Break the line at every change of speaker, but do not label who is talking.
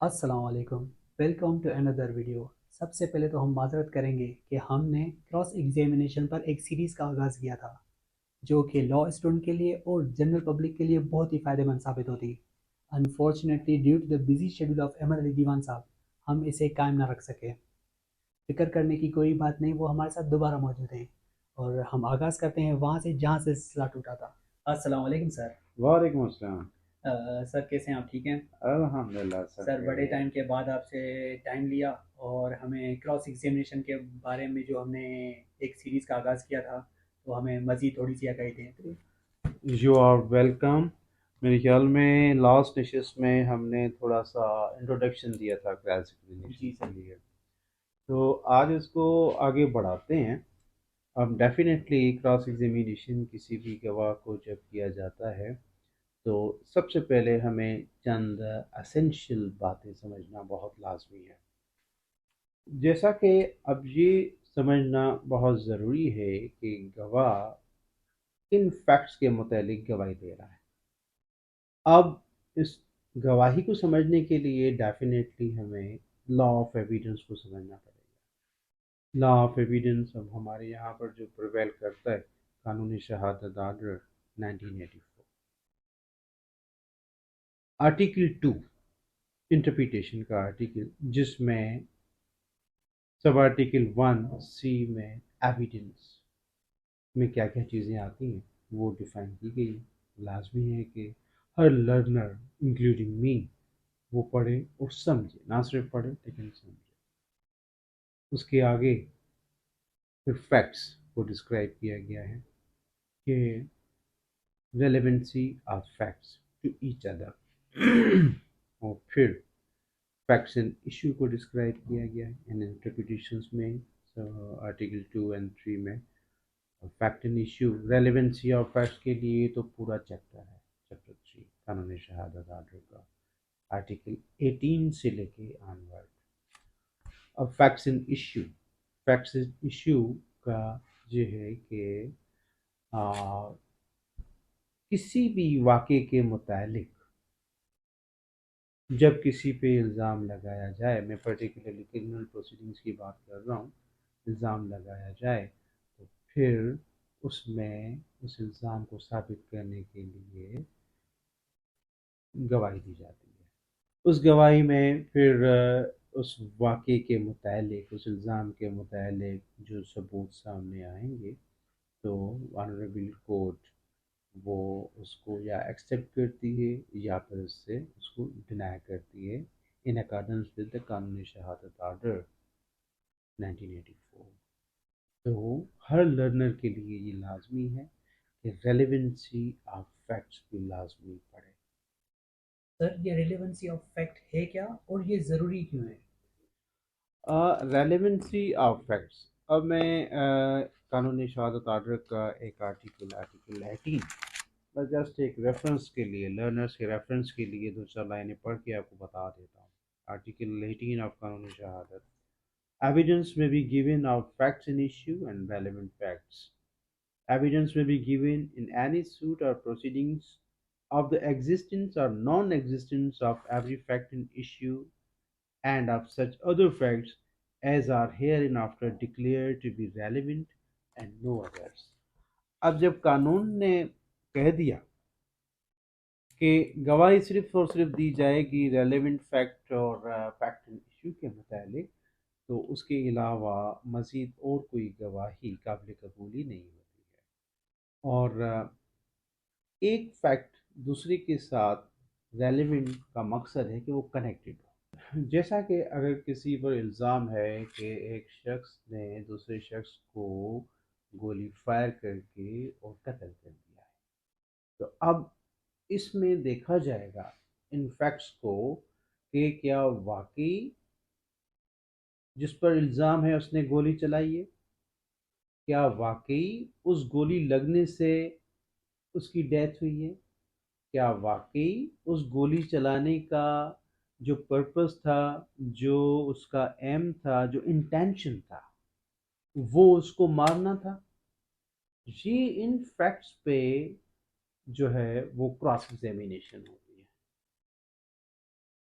السلام علیکم، welcome to another video. سب سے پہلے تو ہم معذرت کریں گے کہ ہم نے کراس ایگزامینیشن پر ایک سیریز کا آغاز کیا تھا جو کہ لا اسٹوڈنٹ کے لیے اور جنرل پبلک کے لیے بہت ہی فائدہ مند ثابت ہوتی۔ Unfortunately due to the busy schedule of Ahmed Ali Dewan Sahib ہم اسے قائم نہ رکھ سکے۔ فکر کرنے کی کوئی بات نہیں، وہ ہمارے ساتھ دوبارہ موجود ہیں اور ہم آغاز کرتے ہیں وہاں سے جہاں سے سلسلہ ٹوٹا تھا۔ السلام علیکم سر۔
وعلیکم السلام۔
سر کیسے ہیں آپ؟ ٹھیک ہیں
الحمدللہ
سر؟ بڑے ٹائم کے بعد آپ سے ٹائم لیا اور ہمیں کراس ایگزامینیشن کے بارے میں جو ہم نے ایک سیریز کا آغاز کیا تھا تو ہمیں مزید تھوڑی سی آگاہی دیں۔
You are welcome. میرے خیال میں لاسٹ نشست میں ہم نے تھوڑا سا انٹروڈکشن دیا تھا کلاس
جی
ایگزامینیشن
سر۔
کے لیے، تو آج اس کو آگے بڑھاتے ہیں۔ اب ڈیفینیٹلی کراس ایگزامینیشن کسی بھی گواہ کو جب کیا جاتا ہے تو سب سے پہلے ہمیں چند اسینشیل باتیں سمجھنا بہت لازمی ہے۔ جیسا کہ اب یہ سمجھنا بہت ضروری ہے کہ گواہ کن فیکٹس کے متعلق گواہی دے رہا ہے۔ اب اس گواہی کو سمجھنے کے لیے ڈیفینیٹلی ہمیں لا آف ایویڈنس کو سمجھنا پڑے گا۔ لا آف ایویڈنس اب ہمارے یہاں پر جو پریویل کرتا ہے، قانونی شہادت آرڈر 1984، آرٹیکل 2 انٹرپریٹیشن کا آرٹیکل، جس میں سب آرٹیکل 1C میں ایویڈنس میں کیا کیا چیزیں آتی ہیں وہ ڈیفائن کی گئی۔ لازمی ہے کہ ہر لرنر انکلوڈنگ می وہ پڑھے اور سمجھے، نہ صرف پڑھے لیکن سمجھے۔ اس کے آگے پھر فیکٹس کو ڈسکرائب کیا گیا ہے کہ relevancy of facts to each other, اور پھر فیکٹس اینڈ ایشو کو ڈسکرائب کیا گیا ہے ان انٹرپریٹیشنس میں، آرٹیکل 2 and 3 میں۔ Fact and issue, relevancy of facts کے لیے تو پورا چیپٹر ہے، چیپٹر 3 قانونی شہادت آرڈر کا، آرٹیکل 18 سے لے کے آنورڈ۔ اب facts and issue, facts and issue کا یہ ہے کہ کسی بھی واقعے کے متعلق جب کسی پہ الزام لگایا جائے، میں پرٹیکولرلی کرمنل پروسیڈنگس کی بات کر رہا ہوں، الزام لگایا جائے تو پھر اس میں اس الزام کو ثابت کرنے کے لیے گواہی دی جاتی ہے۔ اس گواہی میں پھر اس واقعے کے متعلق، اس الزام کے متعلق جو ثبوت سامنے آئیں گے تو آنریبل کورٹ وہ اس کو یا ایکسیپٹ کرتی ہے یا پھر اس کو ڈینائی کرتی ہے ان اکارڈنس ود دا قانونی شہادت آرڈر 1984۔ تو ہر لرنر کے لیے یہ لازمی ہے کہ ریلیونسی آف فیکٹس بھی لازمی پڑھے۔
سر یہ ریلیونسی آف فیکٹ ہے کیا اور یہ ضروری کیوں ہے؟
ریلیونسی آف فیکٹس، اب میں قانونی شہادت آرڈر کا ایک آرٹیکل 18، بس جسٹ ایک ریفرنس کے لیے، لرنرس کے ریفرنس کے لیے دو چار لائنیں پڑھ کے آپ کو بتا دیتا ہوں۔ آرٹیکل 18 آف قانونی شہادت: Evidence may be given of facts in issue and relevant facts. Evidence may be given in any suit or proceedings of the existence or non-existence of every fact in issue and of such other facts as are hereinafter declared to be relevant and no others۔ اب جب قانون نے کہہ دیا کہ گواہی صرف اور صرف دی جائے گی ریلیونٹ فیکٹ اور فیکٹ اینڈ ایشو کے متعلق، تو اس کے علاوہ مزید اور کوئی گواہی قابل قبولی نہیں ہوتی ہے، اور ایک فیکٹ دوسرے کے ساتھ ریلیونٹ کا مقصد ہے کہ وہ کنیکٹڈ ہو۔ جیسا کہ اگر کسی پر الزام ہے کہ ایک شخص نے دوسرے شخص کو گولی فائر کر کے اور قتل کر دیا ہے، تو اب اس میں دیکھا جائے گا ان فیکٹس کو کہ کیا واقعی جس پر الزام ہے اس نے گولی چلائی ہے، کیا واقعی اس گولی لگنے سے اس کی ڈیتھ ہوئی ہے، کیا واقعی اس گولی چلانے کا جو پرپس تھا، جو اس کا ایم تھا، جو انٹینشن تھا، وہ اس کو مارنا تھا۔ یہ ان فیکٹس پہ جو ہے وہ کراس ایگزامینیشن ہوتی ہے۔